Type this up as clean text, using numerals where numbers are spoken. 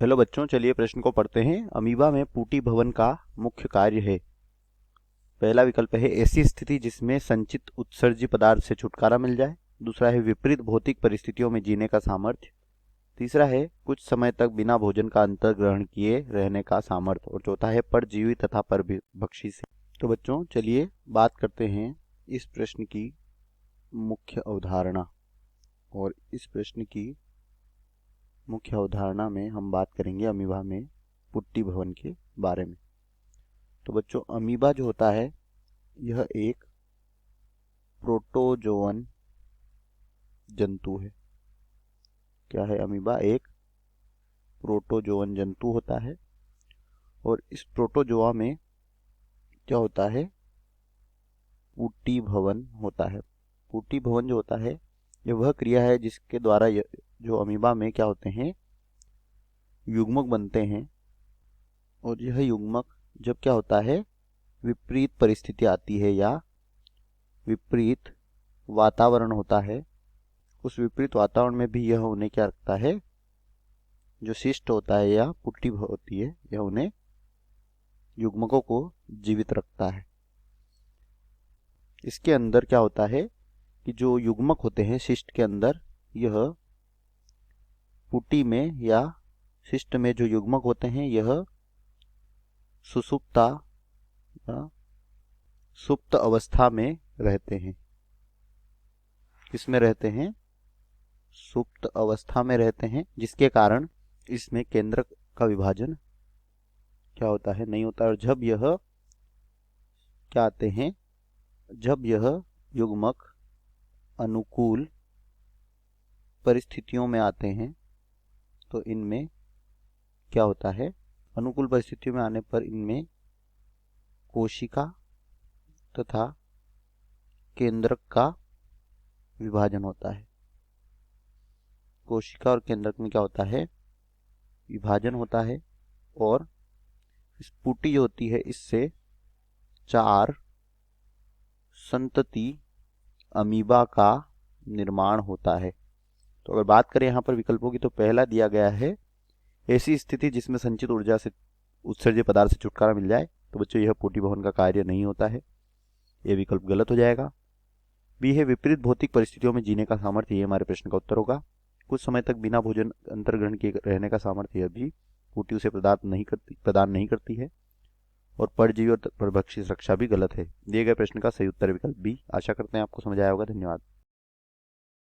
Hello बच्चों, चलिए प्रश्न को पढ़ते हैं। अमीबा में पूटी भवन का मुख्य कार्य है। पहला विकल्प है ऐसी स्थिति जिसमें संचित उत्सर्जी पदार्थ से छुटकारा मिल जाए। दूसरा है विपरीत भौतिक परिस्थितियों में जीने का सामर्थ्य। तीसरा है कुछ समय तक बिना भोजन का अंतर ग्रहण किए रहने का सामर्थ्य। और चौथा है परजीवी तथा परभक्षी से। तो बच्चों चलिए बात करते हैं इस प्रश्न की मुख्य अवधारणा। और इस प्रश्न की मुख्य अवधारणा में हम बात करेंगे अमीबा में पुट्टी भवन के बारे में। तो बच्चों अमीबा जो होता है यह एक प्रोटोजोअन जंतु है। क्या है? अमीबा एक प्रोटोजोअन जंतु होता है। और इस प्रोटोजोआ में क्या होता है? पुट्टी भवन होता है। पुट्टी भवन जो होता है यह वह क्रिया है जिसके द्वारा जो अमीबा में क्या होते हैं, युग्मक बनते हैं। और यह युग्मक जब क्या होता है, विपरीत परिस्थिति आती है या विपरीत वातावरण होता है, उस विपरीत वातावरण में भी यह उन्हें क्या रखता है, जो शिष्ट होता है या पुट्टी होती है, यह उन्हें युग्मकों को जीवित रखता है। इसके अंदर क्या होता है कि जो युग्मक होते हैं शिष्ट के अंदर, यह पुट्टी में या शिष्ट में जो युग्मक होते हैं यह सुसुप्ता या सुप्त अवस्था में रहते हैं। किसमें रहते हैं? सुप्त अवस्था में रहते हैं, जिसके कारण इसमें केंद्रक का विभाजन क्या होता है, नहीं होता। और जब यह क्या आते हैं, जब यह युग्मक अनुकूल परिस्थितियों में आते हैं तो इनमें क्या होता है, अनुकूल परिस्थितियों में आने पर इनमें कोशिका तथा केंद्रक का विभाजन होता है। कोशिका और केंद्रक में क्या होता है, विभाजन होता है। और इस पुट्टी जो होती है इससे 4 संतति अमीबा का निर्माण होता है। तो अगर बात करें यहाँ पर विकल्पों की, तो पहला दिया गया है ऐसी स्थिति जिसमें संचित ऊर्जा से उत्सर्जित पदार्थ से छुटकारा मिल जाए। तो बच्चों यह पुट्टी भवन का कार्य नहीं होता है, यह विकल्प गलत हो जाएगा। बी है विपरीत भौतिक परिस्थितियों में जीने का सामर्थ्य, ये हमारे प्रश्न का उत्तर होगा। कुछ समय तक बिना भोजन अंतर ग्रहण किए रहने का सामर्थ्य, यह भी पुट्टी उसे प्रदान नहीं करती है। और परजीवी और परभक्षी सुरक्षा भी गलत है। दिए गए प्रश्न का सही उत्तर विकल्प बी। आशा करते हैं आपको समझ आया होगा। धन्यवाद।